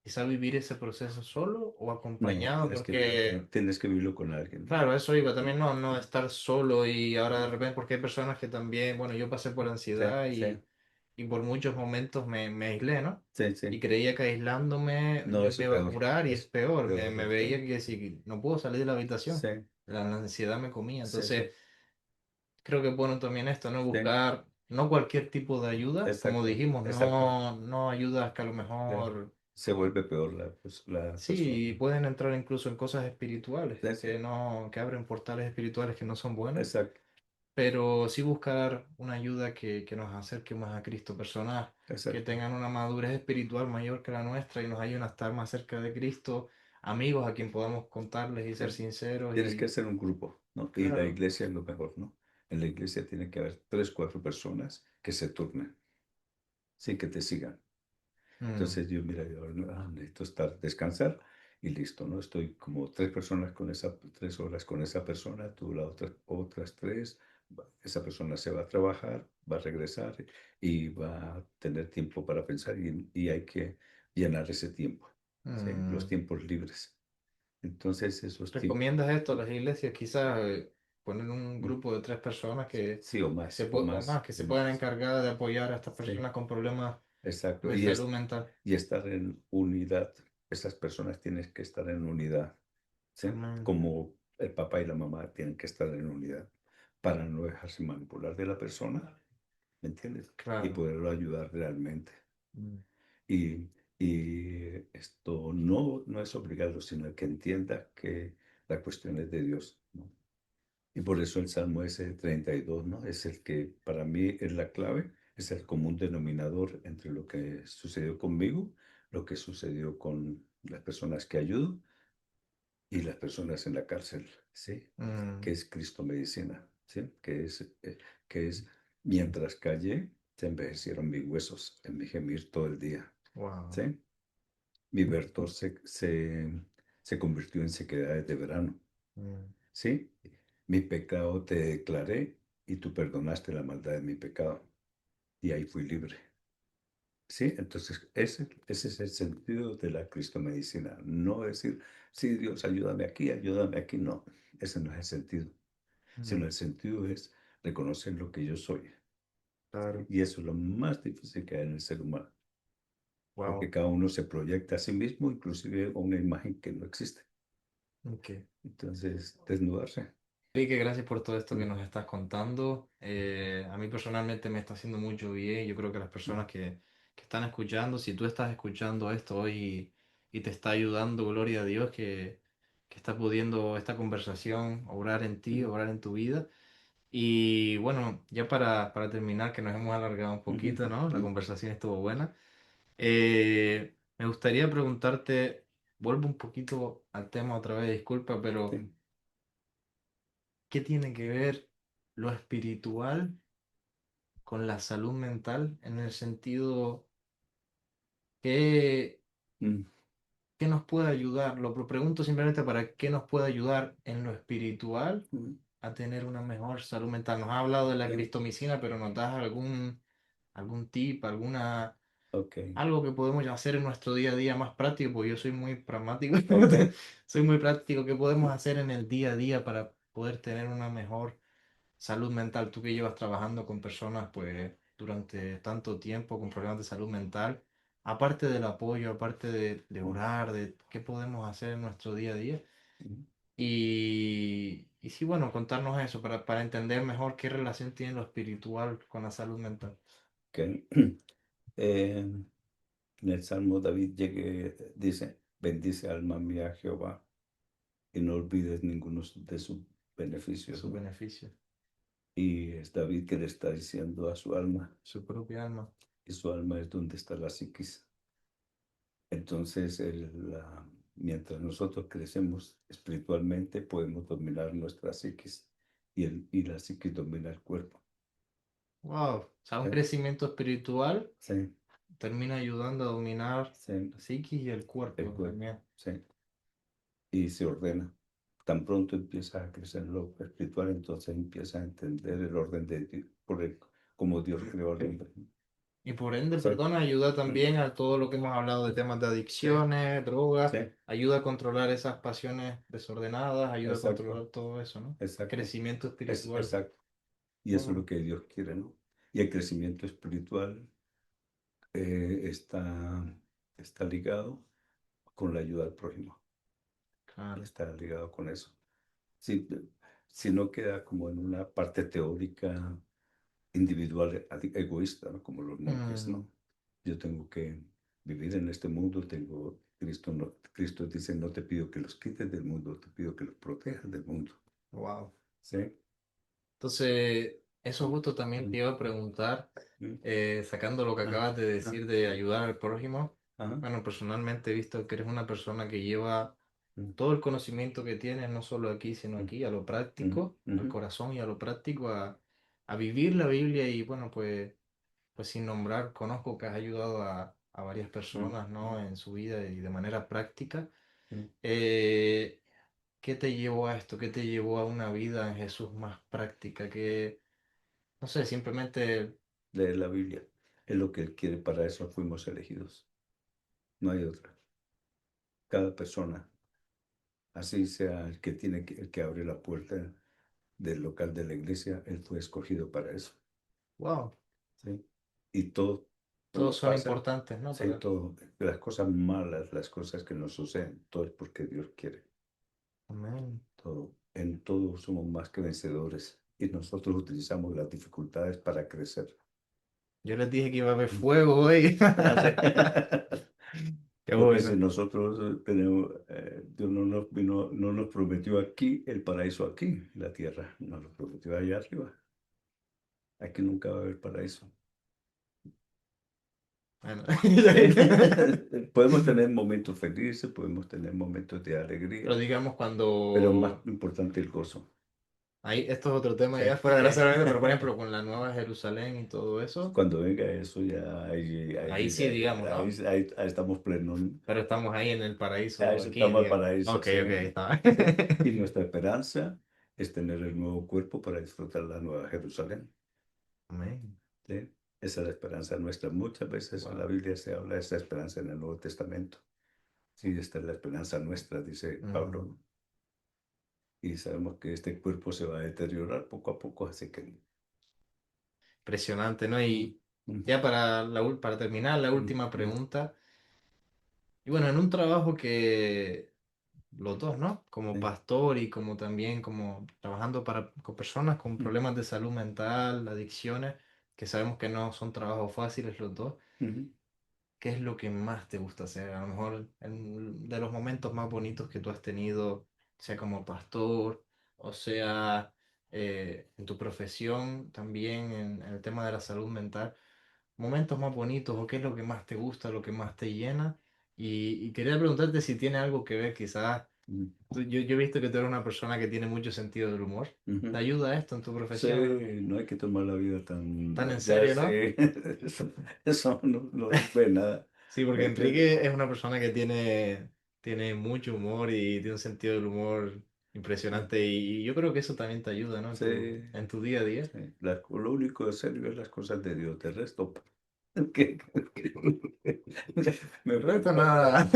quizá vivir ese proceso solo o No, acompañado? Porque, tienes que vivirlo con alguien. claro, eso iba también, Mm, no mm, estar solo y ahora de mm. repente, porque hay personas que también, bueno, yo pasé por Sí, ansiedad sí, y por muchos momentos me aislé, ¿no? sí, Y sí. creía que aislándome No, yo eso me es iba a peor. curar y es Es peor, peor, me sí. veía que si no puedo salir de la habitación, Sí, la ansiedad me comía, sí, sí, entonces creo que es bueno también esto, ¿no? sí, Buscar no cualquier tipo de ayuda, como Exacto, dijimos, exacto. no ayudas que a lo Ya. mejor, Se vuelve peor la sí, persona. pueden entrar incluso en cosas espirituales, Eso, que abren portales espirituales que no son buenos, exacto, pero sí buscar una ayuda que nos acerque más a Cristo, personas que exacto. tengan una madurez espiritual mayor que la nuestra y nos ayuden a estar más cerca de Cristo, amigos a quien podamos contarles y Sí. ser sinceros Tienes que y, hacer un grupo, ¿no? Y la claro. iglesia es lo mejor, ¿no? En la iglesia tiene que haber tres, cuatro personas que se turnen, sí, que te sigan. Mm, Entonces yo, mira, yo necesito descansar y listo, ¿no? Estoy como tres personas con esa, 3 horas con esa persona, tú la otras tres, esa persona se va a trabajar, va a regresar y va a tener tiempo para pensar y hay que llenar ese tiempo, ¿sí? Los mm. tiempos libres. Entonces esos tiempos, ¿Recomiendas esto a las iglesias? Quizás poner un mm, grupo de tres personas sí, o más, o más, que o se puedan más, encargar de apoyar a estas sí, personas con problemas exacto. de salud mental. Y estar en unidad, esas personas tienen que estar en unidad. ¿Sí? Amén. Como el papá y la mamá tienen que estar en unidad para no dejarse manipular de la persona, ¿me entiendes? Y Claro. poderlo ayudar realmente. Mm. Y, y esto no es obligado, sino que entienda que la cuestión es de Dios, ¿no? Y por eso el Salmo ese 32, ¿no? Es el que para mí es la clave, es el común denominador entre lo que sucedió conmigo, lo que sucedió con las personas que ayudo y las personas en la cárcel, ¿sí? Que Mm. es Cristo Medicina, ¿sí? Que es mientras callé, se envejecieron mis huesos en mi gemir todo el día, Wow. ¿sí? Mi verdor se convirtió en sequedades de verano, Mm. ¿sí? Mi pecado te declaré y tú perdonaste la maldad de mi pecado y ahí fui libre. Sí, entonces ese es el sentido de la Cristo Medicina. No decir, sí, Dios, ayúdame aquí. No, ese no es el sentido. Sino Mm. el sentido es reconocer lo que yo soy. ¿Sí? Claro. Y eso es lo más difícil que hay en el ser humano, porque Wow. cada uno se proyecta a sí mismo, inclusive a una imagen que no existe. Ok. Entonces, desnudarse. Enrique, gracias por todo esto que Mm, nos estás contando. A mí personalmente me está haciendo mucho bien. Yo creo que las mm, personas que están escuchando, si tú estás escuchando esto hoy y te está ayudando, gloria a Dios, que está pudiendo esta conversación obrar en ti, mm, obrar en tu vida. Y bueno, ya para terminar, que nos hemos alargado un mm, poquito, ¿no? La mm, conversación estuvo buena. Me gustaría preguntarte, vuelvo un poquito al tema otra vez, disculpa, pero sí, ¿qué tiene que ver lo espiritual con la salud mental en el sentido que, mm, qué nos puede ayudar? Pregunto simplemente para qué nos puede ayudar en lo espiritual mm, a tener una mejor salud mental. Nos ha hablado de la sí, cristomicina, pero ¿nos das algún tip, ok, algo que podemos hacer en nuestro día a día más práctico? Porque yo soy muy pragmático, ok. soy muy práctico. ¿Qué podemos hacer en el día a día para poder tener una mejor salud mental? Tú que llevas trabajando con personas pues durante tanto tiempo con problemas de salud mental, aparte del apoyo, aparte de Mm, orar, de qué podemos hacer en nuestro día a día. mm, Y sí, bueno, contarnos eso para entender mejor qué relación tiene lo espiritual con la salud mental. ok. En el Salmo David dice, bendice alma mía a Jehová y no olvides ninguno de sus beneficios, Sus ¿no? beneficios, Y es David que le está diciendo a su alma, su propia alma. y su alma es donde está la psiquis. Entonces, mientras nosotros crecemos espiritualmente, podemos dominar nuestra psiquis y la psiquis domina el cuerpo. Wow, o sea, un ¿Sí? crecimiento espiritual Sí, termina ayudando a dominar sí, la psiquis y el el cuerpo cuerpo, también. sí. Y se ordena. Tan pronto empieza a crecer lo espiritual, entonces empieza a entender el orden de Dios, como Dios creó al hombre. Y por ende, Sí, perdona, ayuda también a todo lo que hemos hablado de temas de sí, adicciones, drogas, sí, ayuda a controlar esas pasiones desordenadas, ayuda a exacto, controlar todo eso, ¿no? exacto, Crecimiento espiritual. exacto. Y eso es lo Wow, que Dios quiere, ¿no? Y el crecimiento espiritual eh, está, está ligado con la ayuda al prójimo, claro. está ligado con eso. Si, si no queda como en una parte teórica, individual, egoísta, ¿no? Como los monjes, Mm, ¿no? Yo tengo que vivir en este mundo, tengo, Cristo, no, Cristo dice, no te pido que los quites del mundo, te pido que los protejas del mundo. wow. ¿Sí? Entonces, eso Mm, justo también te mm, iba a preguntar, mm. sacando lo que Ah, acabas de ah, decir de ayudar al prójimo. ajá, Bueno, personalmente he visto que eres una persona que lleva mm, todo el conocimiento que tienes, no solo aquí, sino mm, aquí, a lo mm, práctico, al ujú, corazón y a lo práctico, a vivir la Biblia y bueno, pues sin nombrar, conozco que has ayudado a varias mm, personas, mm, ¿no? En su vida y de manera práctica. mm. Eh, ¿Qué te llevó a esto? ¿Qué te llevó a una vida en Jesús más práctica? Que, no sé, simplemente, Leer la Biblia es lo que Él quiere, para eso fuimos elegidos. No hay otra. Cada persona, así sea el que tiene el que abre la puerta del local de la iglesia, Él fue escogido para eso. wow, ¿Sí? Y todo todos nos son pasa, importantes, ¿no? sí, todo, las cosas malas, las cosas que nos suceden, todo es porque Dios quiere. Amén. Todo, en todo somos más que vencedores y nosotros utilizamos las dificultades para crecer. Yo les dije que iba a haber fuego hoy. Ah, sí. Qué Porque si bueno. nosotros tenemos, Dios no nos prometió aquí el paraíso aquí, la tierra, nos lo prometió allá arriba. Aquí nunca va a haber paraíso. Bueno. Sí. Podemos tener momentos felices, podemos tener momentos de Pero alegría, digamos pero más cuando importante el gozo. ahí, esto es otro tema Sí, ya fuera de sí. la cerveza, pero por ejemplo con la Nueva Jerusalén y todo eso, Cuando venga eso ya ahí sí, digamos, ¿no? ahí estamos plenos. Pero estamos ahí en el Ahí paraíso, aquí, estamos al digamos. paraíso, Ok, sí, ok, está. sí. Y nuestra esperanza es tener el nuevo cuerpo para disfrutar la nueva Jerusalén. Amén. ¿Sí? Esa es la esperanza nuestra. Muchas veces en la Wow. Biblia se habla de esa esperanza en el Nuevo Testamento. Sí, esta es la esperanza nuestra, dice Ujú. Pablo. Y sabemos que este cuerpo se va a deteriorar poco a poco, así que... Impresionante, ¿no? Mm, Y mm, ya para terminar, la mm, última mm, pregunta. Y bueno, en un trabajo que los dos, ¿no? Como sí, pastor y como también como trabajando con personas con mm, problemas de salud mental, adicciones, que sabemos que no son trabajos fáciles los dos. mm, ¿Qué es lo que más te gusta hacer? A lo mejor de los momentos más bonitos que tú has tenido, sea como pastor, o sea en tu profesión, también en el tema de la salud mental, momentos más bonitos o qué es lo que más te gusta, lo que más te llena. Y quería preguntarte si tiene algo que ver, quizás, mm, yo he visto que tú eres una persona que tiene mucho sentido del humor. ¿Te mm. ayuda esto en tu Sí, profesión? no hay que tomar la vida Tan tan... en Ya serio, ¿no? sé, eso no sirve de nada. Sí, porque Hay que... Enrique es una persona que tiene mucho humor y tiene un sentido del humor impresionante y yo creo que eso también te ayuda, ¿no? Sí, En tu día a día. sí. Lo único de serio es las cosas de Dios. De resto, me El resto preocupa. nada.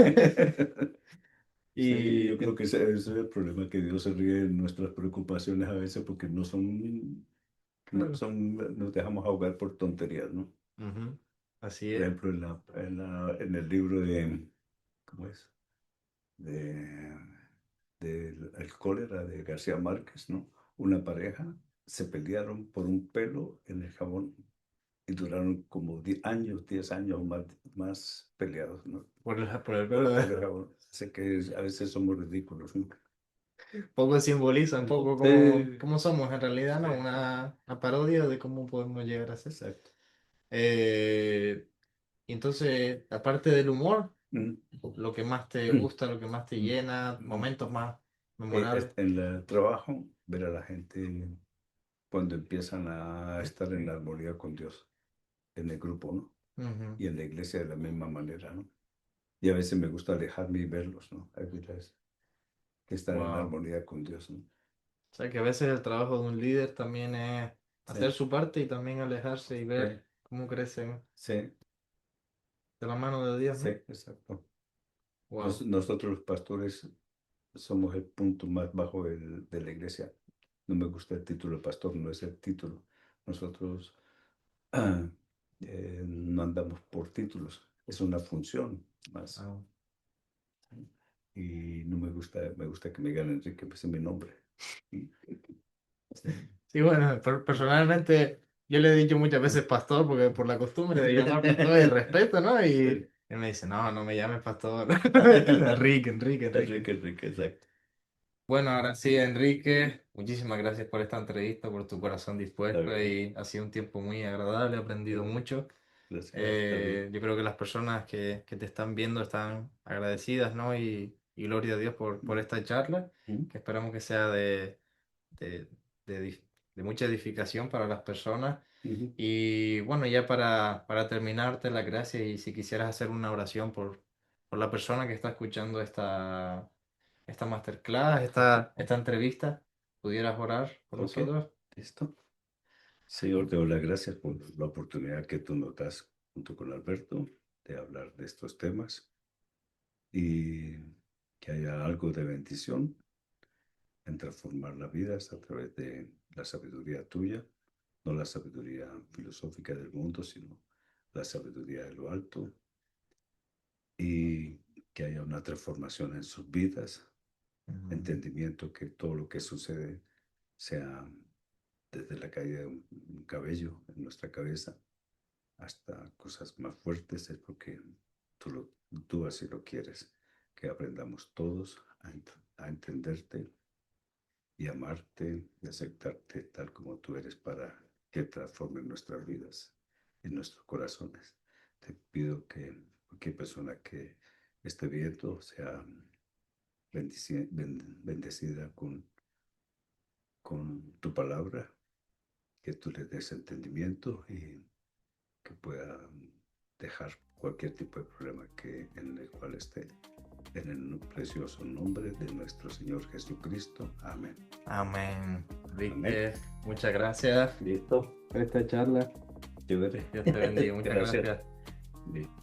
Sí, Y yo creo que ese es el problema, que Dios se ríe de nuestras preocupaciones a veces porque claro. nos dejamos ahogar por tonterías, ¿no? Ujú. Así Por es. ejemplo, en el libro de, ¿cómo es? De, el cólera de García Márquez, ¿no? Una pareja se pelearon por un pelo en el jabón y duraron como 10 años, 10 años más peleados, ¿no? Por el Por, pelo por el jabón. Sé que a veces somos ridículos, ¿no? poco simboliza un poco Sí, cómo somos en realidad, sí, ¿no? Una parodia de cómo podemos llegar a ser. exacto. Eh, y entonces, aparte del humor, Mm, lo que más te gusta, lo que más te mm, llena, mm. momentos más memorables. En el trabajo, ver a la gente cuando empiezan a estar en la armonía con Dios, en el grupo, ¿no? Ujú. Y en la iglesia de la misma manera, ¿no? Y a veces me gusta alejarme y verlos, ¿no? Hay veces que están en Wow. armonía con Dios, ¿no? O sea que a veces el trabajo de un líder también es hacer Sí, su parte y también alejarse y sí, ver cómo crecen sí, de la mano de Dios, sí, ¿no? exacto. Wow. Nosotros los pastores somos el punto más bajo de la iglesia. No me gusta el título de pastor, no es el título. Nosotros ah, no andamos por títulos, es una función más. Wow. Y no me gusta que me digan Enrique, pues es mi nombre. Sí, Sí, bueno, personalmente. yo le he dicho muchas veces pastor, porque por la costumbre de llamar pastor y respeto, ¿no? Y él me dice, no, no me llames pastor. Enrique, Enrique, Enrique. Enrique, Enrique, exacto. Bueno, ahora sí, Enrique, muchísimas gracias por esta entrevista, por tu corazón Está dispuesto bien. y ha sido un tiempo muy agradable, he aprendido Igual. mucho. Gracias, está bien. Yo creo que las personas que te están viendo están agradecidas, ¿no? Y gloria a Dios por esta charla, Ujú, que esperamos que sea de, de mucha edificación para las personas. ujú. Y bueno, ya para terminarte la gracias y si quisieras hacer una oración por la persona que está escuchando esta masterclass, esta entrevista, ¿pudieras orar por Ok, nosotros? listo. Señor, te doy las gracias por la oportunidad que tú nos das junto con Alberto de hablar de estos temas y que haya algo de bendición en transformar las vidas a través de la sabiduría tuya, no la sabiduría filosófica del mundo, sino la sabiduría de lo alto, y que haya una transformación en sus vidas, Mm, entendimiento que todo lo que sucede sea desde la caída de un cabello en nuestra cabeza hasta cosas más fuertes, es porque tú así lo quieres, que aprendamos todos a entenderte y amarte y aceptarte tal como tú eres para que transformen nuestras vidas y nuestros corazones. Te pido que cualquier persona que esté viendo sea bendecida con tu palabra, que tú le des entendimiento y que pueda dejar cualquier tipo de problema en el cual esté. En el precioso nombre de nuestro Señor Jesucristo. Amén. amén. Amén. Enrique, muchas gracias Listo. por esta charla. Chévere. Dios te bendiga, muchas Gracias. gracias. Bien.